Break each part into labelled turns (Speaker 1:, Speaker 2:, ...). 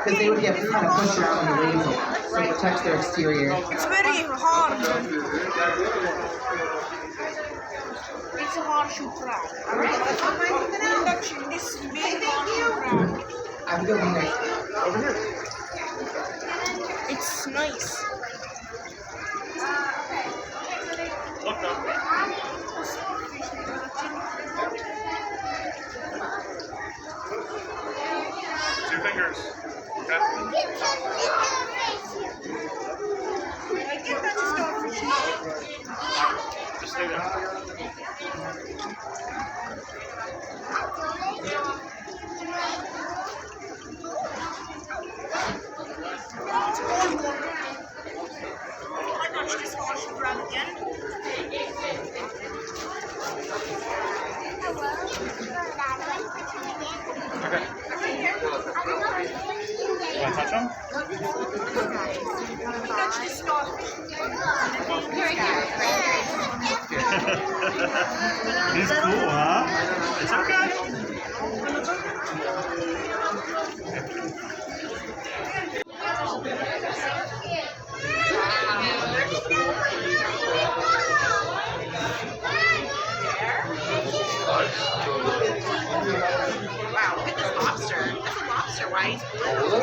Speaker 1: because they would get kind of pushed around in the waves a lot, so it protects their exterior.
Speaker 2: It's very hard. It's a horseshoe crab. Alright, let's find something else. This big horseshoe crab.
Speaker 1: I have to go next. Over here.
Speaker 2: It's nice.
Speaker 3: Look up. 2 fingers. Okay.
Speaker 2: I think that's a starfish.
Speaker 3: Just stay there.
Speaker 2: It's cold water. I touch this horseshoe crab again.
Speaker 3: Okay. Want to touch him?
Speaker 2: Touch this starfish.
Speaker 3: He's cool, huh? It's okay.
Speaker 2: Wow, look at this lobster. That's a lobster. Why he's blue?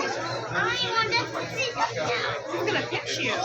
Speaker 2: He's gonna pinch you.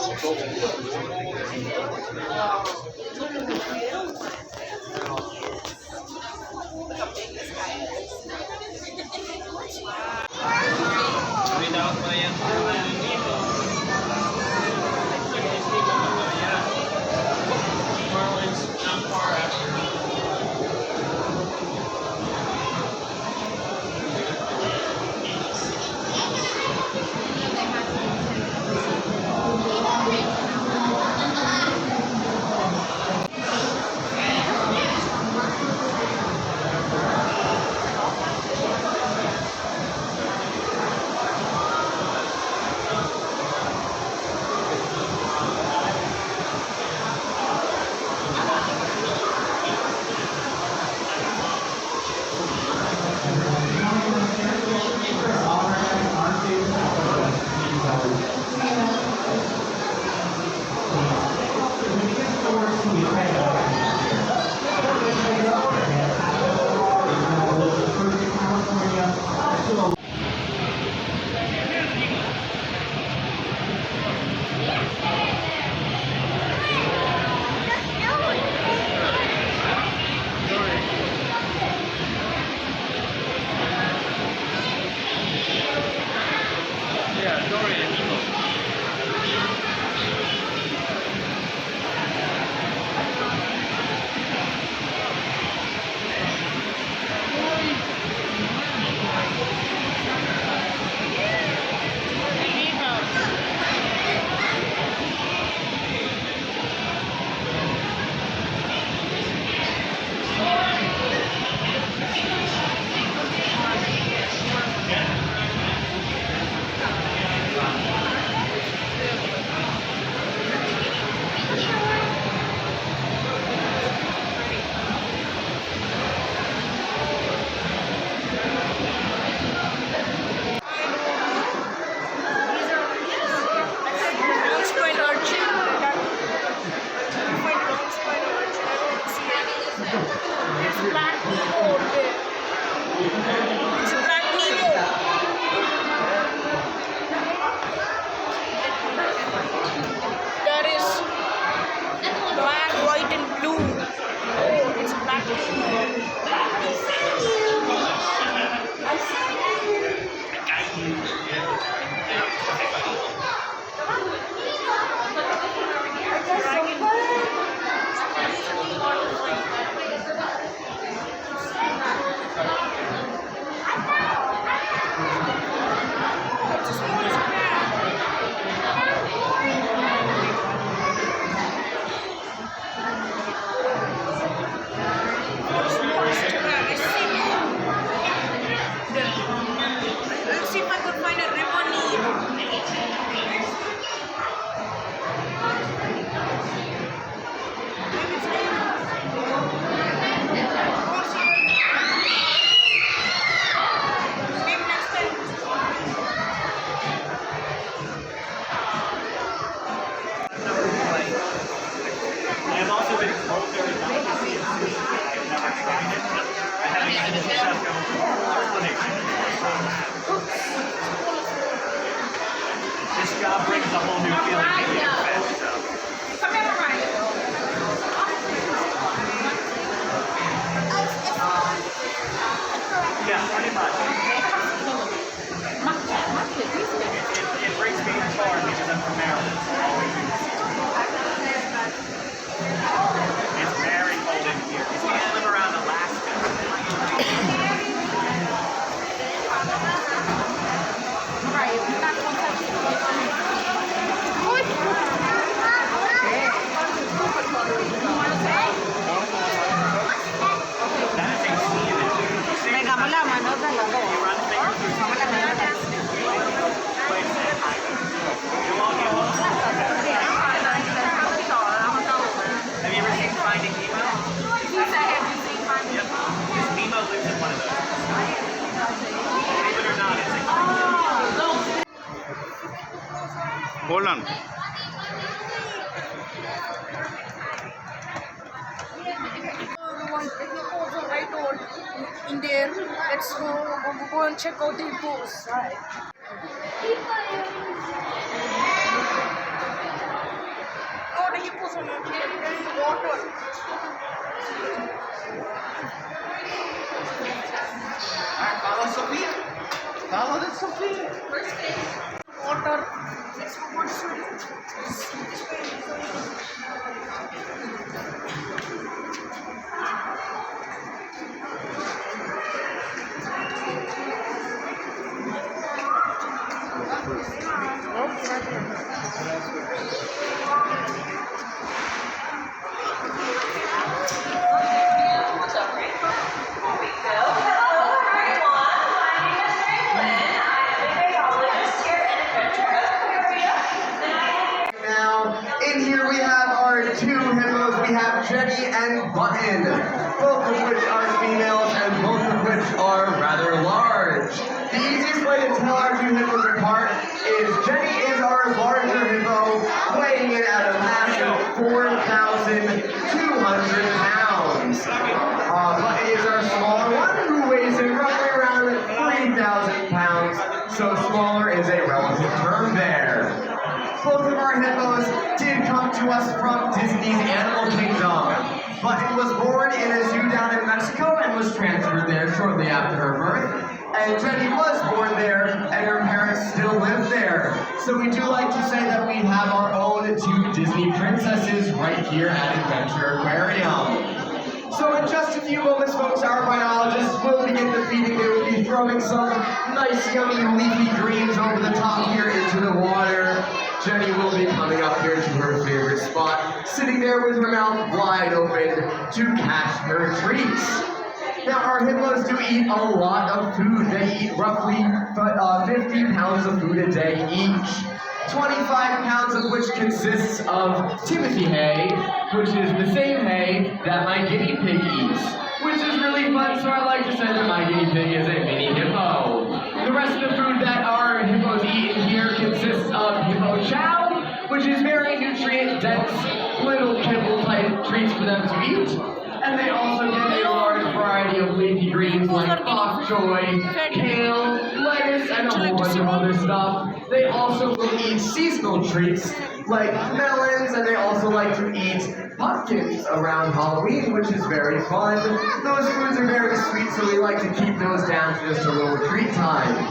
Speaker 3: Hold on.
Speaker 2: I told in there, let's go and check out the hippos. Right. Oh, the hippos are not here. They're in the water.
Speaker 1: Alright, follow Sophia. Follow the Sophia.
Speaker 2: Water. Let's go watch this
Speaker 4: Now, in here we have our two hippos. We have Jenny and Button, both of which are females and both of which are rather large. The easiest way to tell our two hippos apart is Jenny is our larger hippo, weighing in at a massive 4,200 pounds. Button is our smaller one, who weighs in roughly around 3,000 pounds, so smaller is a relative term there. Both of our hippos did come to us from Disney's Animal Kingdom. Button was born in a zoo down in Mexico and was transferred there shortly after her birth. And Jenny was born there, and her parents still live there. So we do like to say that we have our own two Disney princesses right here at Adventure Aquarium. So in just a few moments, folks, our biologists will begin the feeding. They will be throwing some nice, yummy, leafy greens over the top here into the water. Jenny will be coming up here to her favorite spot, sitting there with her mouth wide open to catch her treats. Now, our hippos do eat a lot of food. They eat roughly 50 pounds of food a day each. 25 pounds of which consists of Timothy hay, which is the same hay that my guinea pig eats, which is really fun, so I like to say that my guinea pig is a mini hippo. The rest of the food that our hippos eat in here consists of hippo chow, which is very nutrient-dense, little kibble-type treats for them to eat. And they also get a large variety of leafy greens like bok choy, kale, lettuce, and a whole bunch of other stuff. They also will eat seasonal treats like melons, and they also like to eat pumpkins around Halloween, which is very fun. Those foods are very sweet, so we like to keep those down to just a little treat time.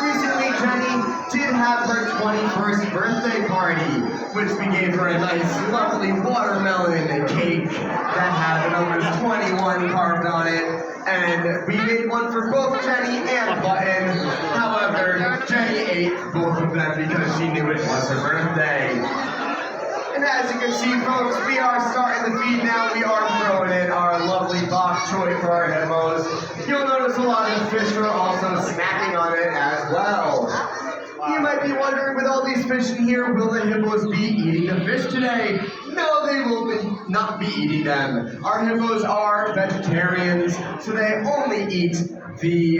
Speaker 4: Recently, Jenny did have her 21st birthday party, which we gave her a nice, lovely watermelon cake that had the numbers 21 carved on it, and we made one for both Jenny and Button. However, Jenny ate both of them because she knew it was her birthday. And as you can see, folks, we are starting the feed now. We are throwing in our lovely bok choy for our hippos. You'll notice a lot of the fish are also snacking on it as well. You might be wondering, with all these fish in here, will the hippos be eating the fish today? No, they will not be eating them. Our hippos are vegetarians, so they only eat the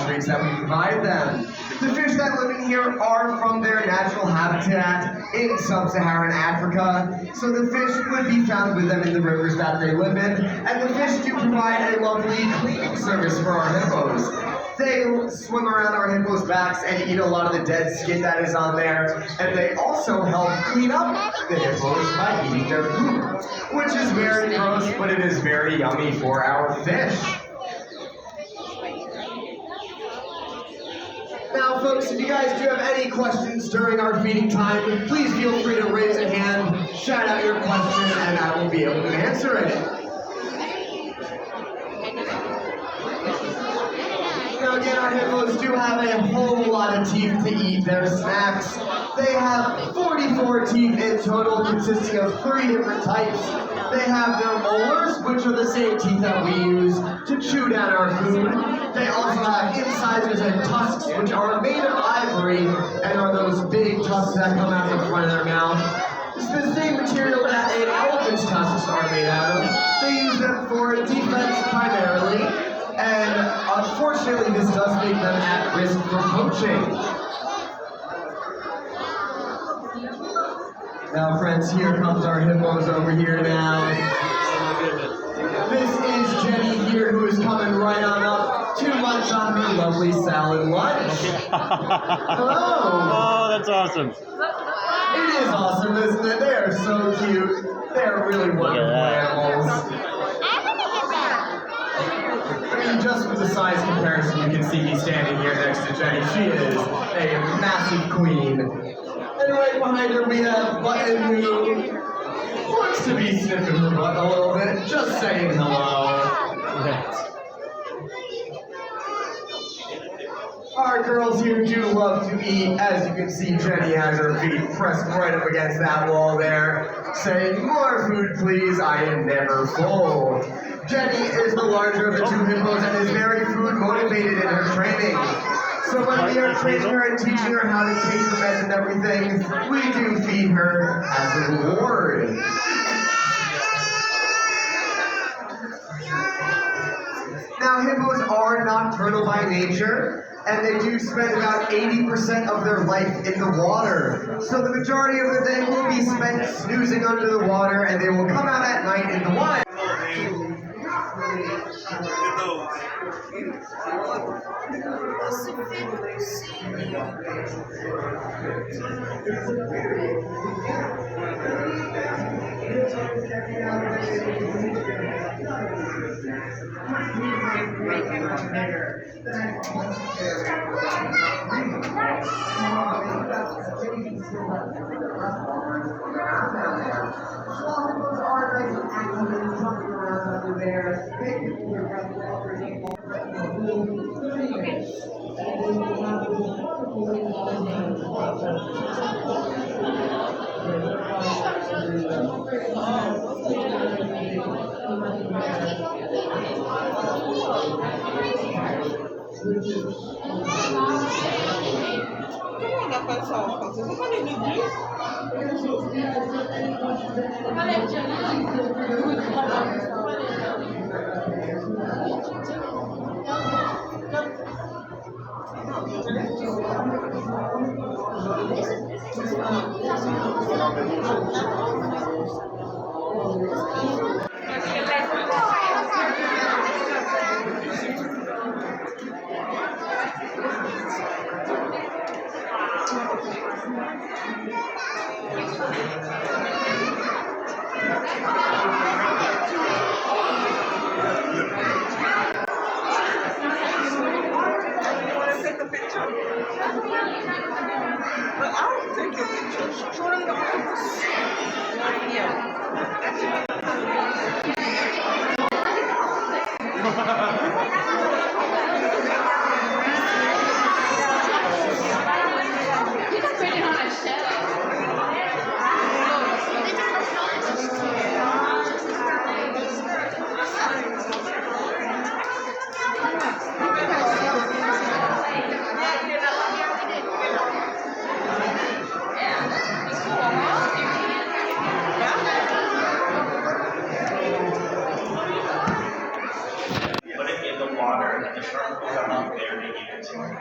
Speaker 4: treats that we provide them. The fish that live in here are from their natural habitat in sub-Saharan Africa, so the fish would be found with them in the rivers that they live in, and the fish do provide a lovely cleaning service for our hippos. They swim around our hippos' backs and eat a lot of the dead skin that is on there, and they also help clean up the hippos by eating their poop, which is very gross, but it is very yummy for our fish. Now, folks, if you guys do have any questions during our feeding time, please feel free to raise a hand, shout out your question, and I will be able to answer it. Now, again, our hippos do have a whole lot of teeth to eat their snacks. They have 44 teeth in total, consisting of 3 different types. They have their molars, which are the same teeth that we use to chew down our food. They also have incisors and tusks, which are made of ivory, and are those big tusks that come out the front of their mouth. It's the same material that an elephant's tusks are made out of. They use them for defense primarily, and unfortunately this does make them at risk for poaching. Now, friends, here comes our hippos over here now. This is Jenny here, who is coming right on up. 2 months on her lovely salad lunch. Hello.
Speaker 3: Oh, that's awesome.
Speaker 4: It is awesome, isn't it? They are so cute. They are really wonderful animals. I mean, just for the size comparison, you can see me standing here next to Jenny. She is a massive queen. And right behind her, we have Button, who looks to be sniffing her butt a little bit, just saying hello. Our girls here do love to eat. As you can see, Jenny has her feet pressed right up against that wall there, saying, "More food, please, I am never full." Jenny is the larger of the two hippos and is very food motivated in her training. So when we are training her and teaching her how to take her meds and everything, we do feed her as a reward. Now, hippos are nocturnal by nature, and they do spend about 80% of their life in the water. So the majority of the day will be spent snoozing under the water, and they will come out at night in the wild.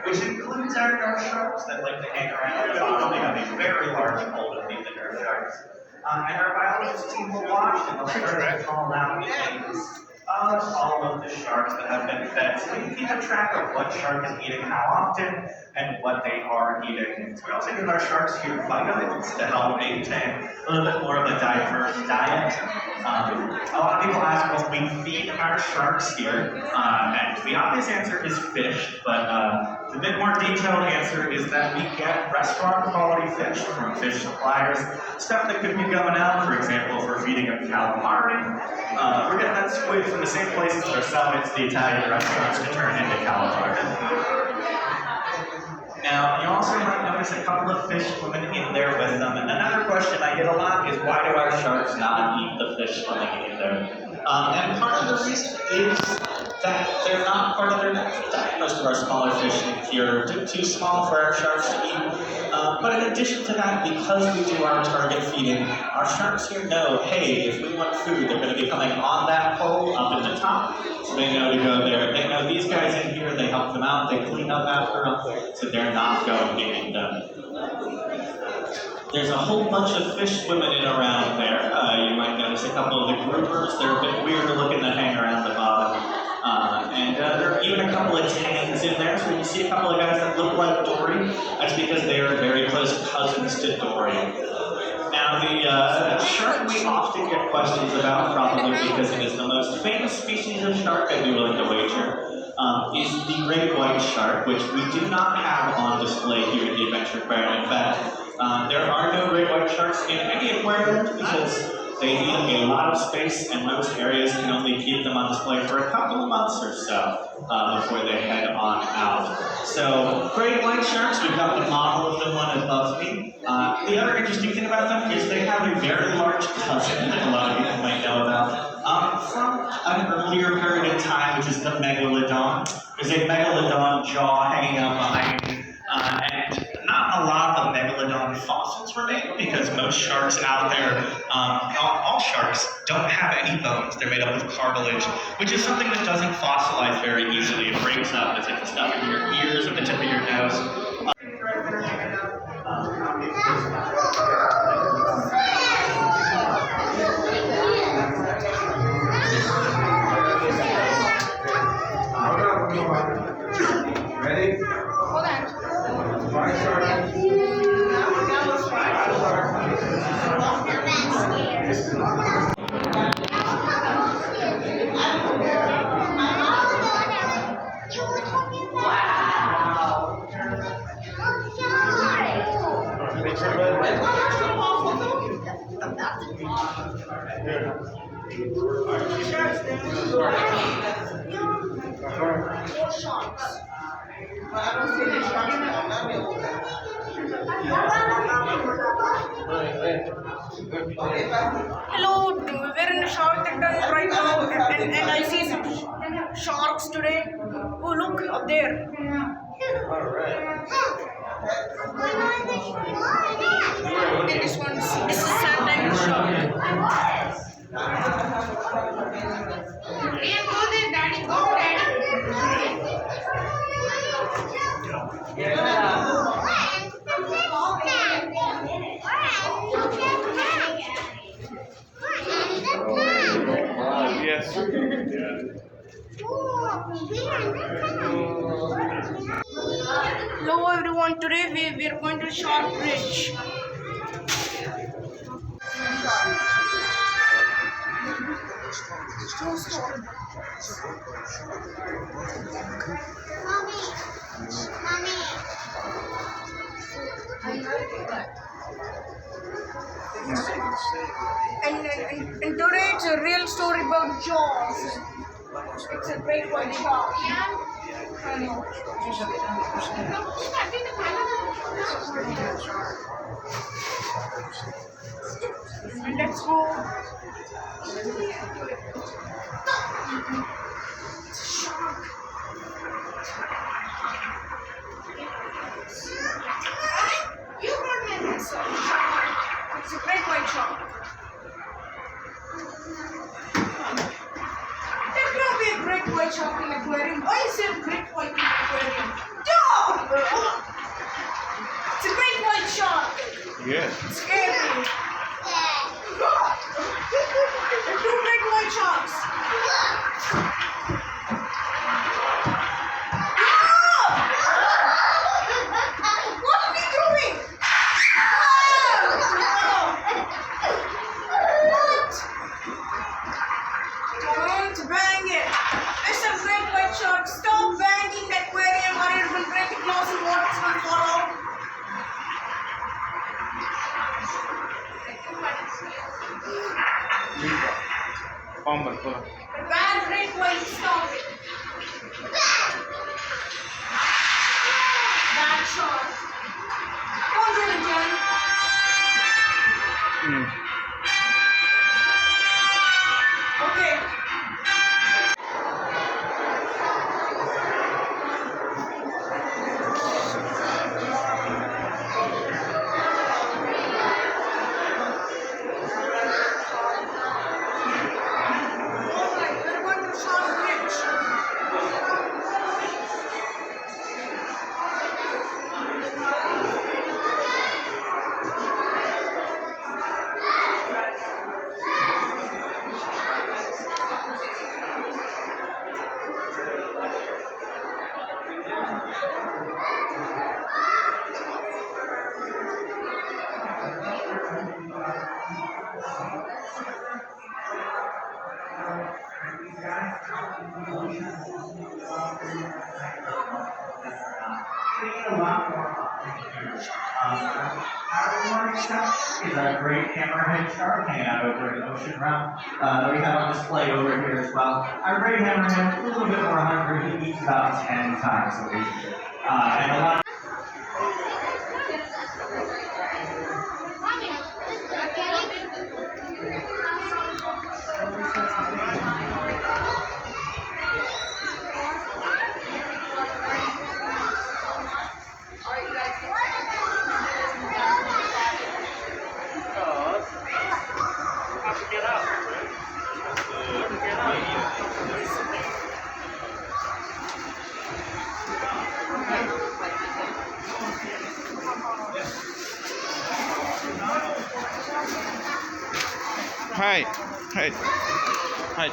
Speaker 5: Which includes our nurse sharks that like to hang around the bottom. They have a very large hold of these nurse sharks. And our biologist team will watch and they'll start to call out names of all of the sharks that have been fed. So we can keep a track of what shark is eating how often and what they are eating. So we also give our sharks here vitamins to help maintain a little bit more of a diverse diet. A lot of people ask what we feed our sharks here, and the obvious answer is fish, but the bit more detailed answer is that we get restaurant quality fish from fish suppliers, stuff that could be going out, for example, if we're feeding them calamari. We're getting that squid from the same places that are selling it to the Italian restaurants to turn into calamari. Now, you also might notice a couple of fish swimming in there with them. And another question I get a lot is, why do our sharks not eat the fish swimming in there? And part of the reason is that they're not part of their natural diet. Most of our smaller fish here are too small for our sharks to eat. But in addition to that, because we do our target feeding, our sharks here know, hey, if we want food, they're going to be coming on that pole up in the top, so they know to go there. They know these guys in here, they help them out, they clean up after them, so they're not going to eat them. There's a whole bunch of fish swimming in around there. You might notice a couple of the groupers. They're a bit weirder looking to hang around the bottom. And there are even a couple of tangs in there. So when you see a couple of guys that look like Dory, that's because they are very close cousins to Dory. Now the shark we often get questions about, probably because it is the most famous species of shark, I'd be willing to wager, is the great white shark, which we do not have on display here at the Adventure Aquarium. In fact, there are no great white sharks in any aquarium because they need a lot of space and most areas can only keep them on display for a couple of months or so before they head on out. So, great white sharks, we've got the model of the one above me. The other interesting thing about them is they have a very large cousin that a lot of people might know about. From an earlier period in time, which is the megalodon. There's a megalodon jaw hanging out behind me. And not a lot of megalodon fossils remain because most sharks out there, all sharks, don't have any bones. They're made up of cartilage, which is something that doesn't fossilize very easily. It breaks up. It's like the stuff in your ears and the tip of your nose.
Speaker 4: Ready?
Speaker 2: Hold on. Hello, we're in a shark tank right now, and I see some sharks today. Oh, look up there. And this is sand tiger shark. Yeah, go there, Daddy. Go, Daddy.
Speaker 3: Yes.
Speaker 2: Hello everyone, today we are going to Shark Bridge. And today it's a real story about Jaws. It's a great white shark. I know. And let's go. It's a shark. You brought me this shark. It's a great white shark. There cannot be a great white shark in an aquarium. Why is there a great white in an aquarium? Dog! It's a great white shark.
Speaker 3: Yes.
Speaker 2: It's scary. There are two great white sharks. What are we doing? What? Don't bang it. There's a great white shark. Stop banging the aquarium or it will break the glass and water will fall out. Bad great white, stop it. Bad shark. Don't do it again. Okay.
Speaker 5: Our one exception is our great hammerhead shark hanging out over in Ocean Realm that we have on display over here as well. Our great hammerhead is a little bit more hungry. He eats about 10 times a week. And a lot
Speaker 3: Hi. Hi. Hi.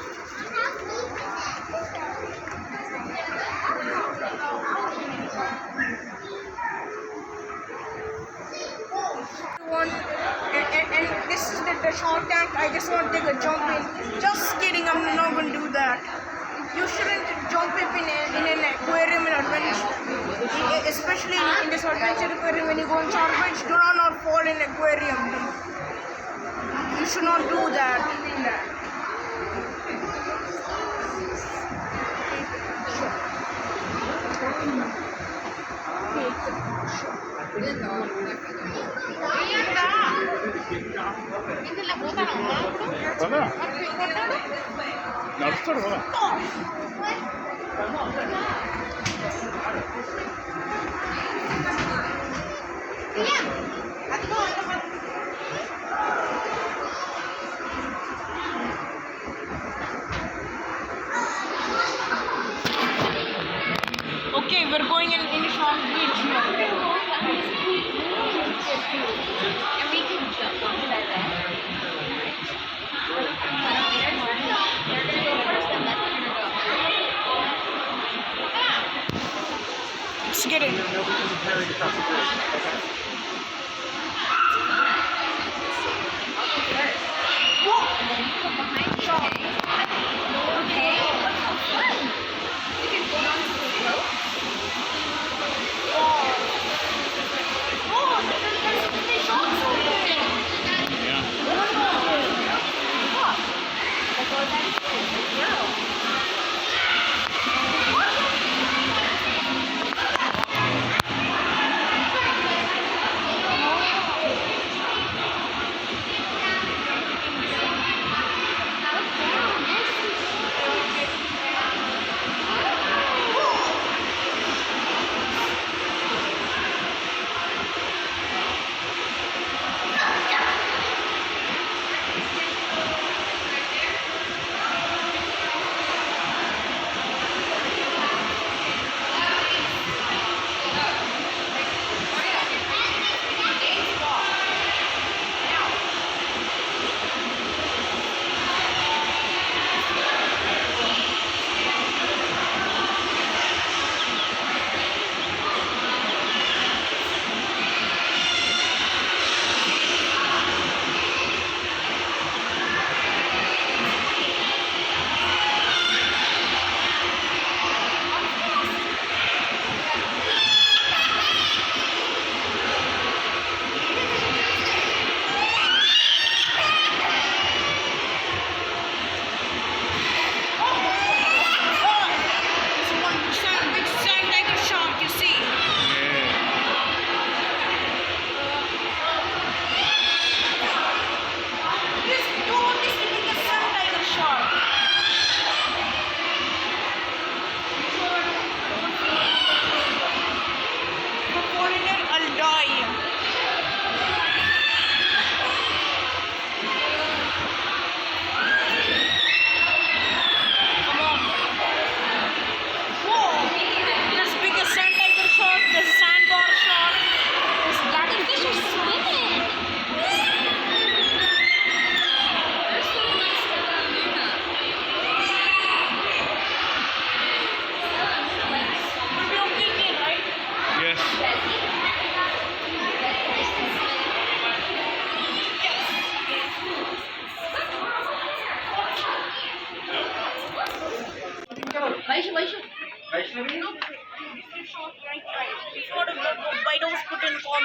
Speaker 2: And this is the shark tank. I just want to take a jump in. Just kidding, I'm not going to do that. You shouldn't jump in an aquarium in adventure. Especially in this adventure aquarium, when you go on shark bites, do not fall in aquarium. You should not do that.
Speaker 3: Hola. Lobster, hola.
Speaker 2: Okay, we're going in the shark beach here.
Speaker 6: And we can jump onto that bed. They're gonna go first, and then we're gonna go.
Speaker 2: Let's get it.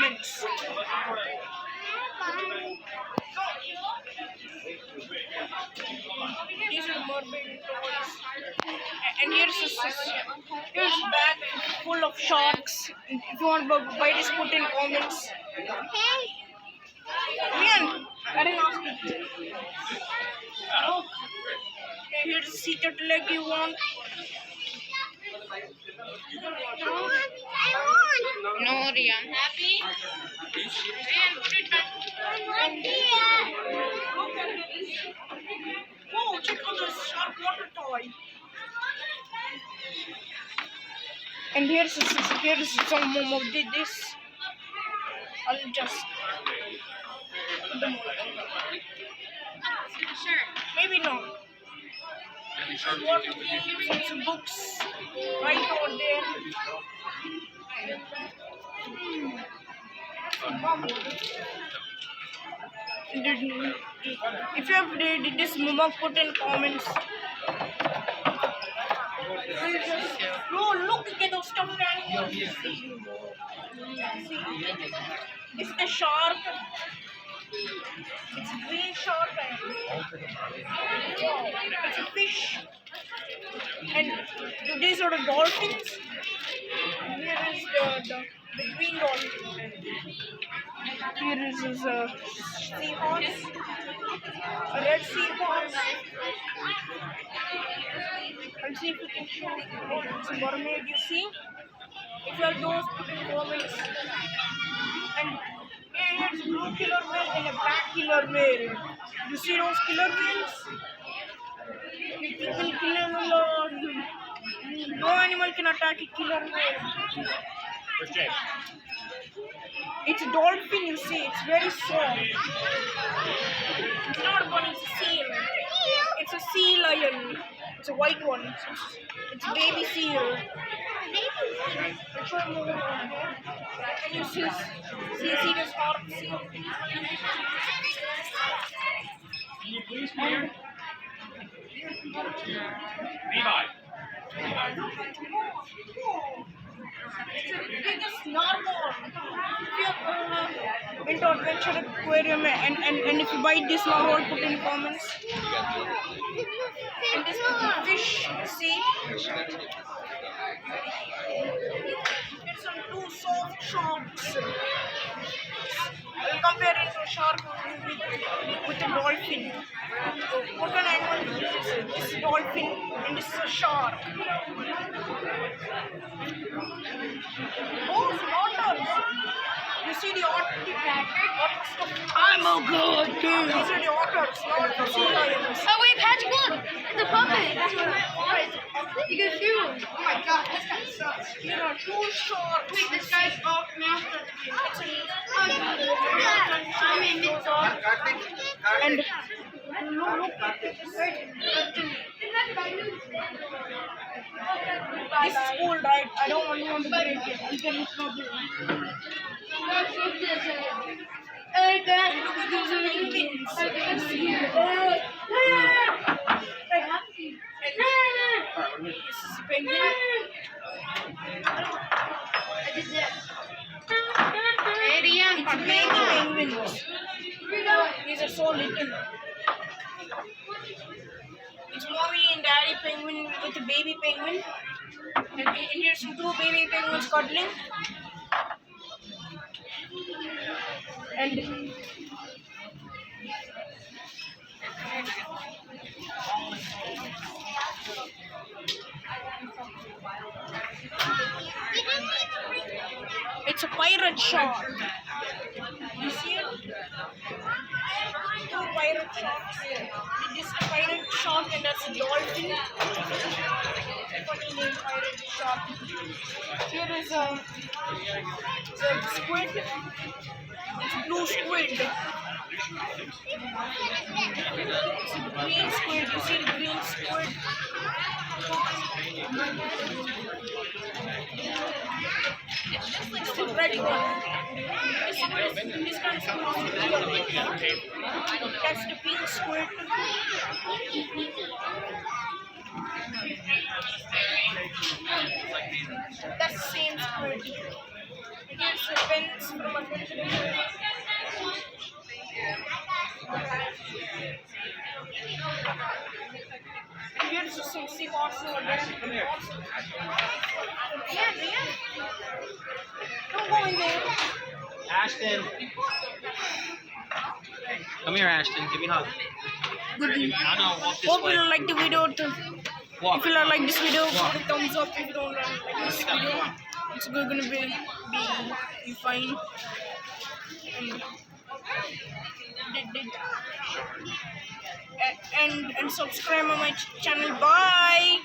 Speaker 2: comments. These are mermaid toys. And here's a bag full of sharks. If you want to buy this, put in comments. Leon, I didn't ask you. Okay, here's a sea turtle leg you want.
Speaker 6: No, Rian. Happy? Rian, put it back.
Speaker 2: Oh, check out this shark water toy. And here's some more of this. I'll just put them all.
Speaker 6: Sure.
Speaker 2: Maybe not. Some books right over there. If you have read this, Mama, put in comments. Oh, look at those stuffed animals. See, it's a shark. It's a green shark. Wow, it's a fish. And these are the dolphins. Here is the green dolphin. Here is his seahorse. A red seahorse. I'll see if we can show it's a mermaid, you see? If you have those, put in comments. And here's a blue killer whale and a black killer whale. You see those killer whales? No animal can attack a killer whale. It's a dolphin, you see. It's very soft. It's not a bunny, it's a seal. It's a sea lion. It's a white one. It's a baby seal. Can you see this harp seal?
Speaker 3: Levi.
Speaker 2: It's the biggest narwhal. If you have been to Adventure Aquarium and if you buy this narwhal, put in comments. And this fish, see? It's on two soft sharks. I'll compare it to a shark with a dolphin. What kind of animal is this? This is a dolphin and this is a shark. Those otters. You see the otter? I'm a good kid. These are the otters, not the sea lions.
Speaker 6: Oh, wait, Patrick, look. It's a puppet. You can shoot him. Oh my god, this guy sucks.
Speaker 2: Here are two sharks.
Speaker 6: Wait, this guy's off master.
Speaker 2: And look at this. This is cool, right? I don't want to break it. You can look at it. These are penguins. This is a penguin.
Speaker 6: Hey, Rian,
Speaker 2: It's baby penguins. These are so little. It's mommy and daddy penguin with a baby penguin. And here's some two baby penguins cuddling. And it's a pirate shark. You see it? Two pirate sharks. This is a pirate shark and that's a dolphin. Funny name, pirate shark. Here is a squid. It's a blue squid. It's a green squid. You see the green squid? It's the red one. This kind of squid is clear. That's the pink squid. That's the same squid. Here's the pens from adventure. And here's some seahorse over there. Yeah. Don't go in there.
Speaker 1: Ashton. Come here, Ashton. Give me a hug.
Speaker 2: Good.
Speaker 1: No, walk this
Speaker 2: Hope
Speaker 1: way.
Speaker 2: you like the video.
Speaker 1: Walk.
Speaker 2: If you like this video, put a thumbs up. If you don't like this video, it's gonna be fine. And subscribe on my channel. Bye.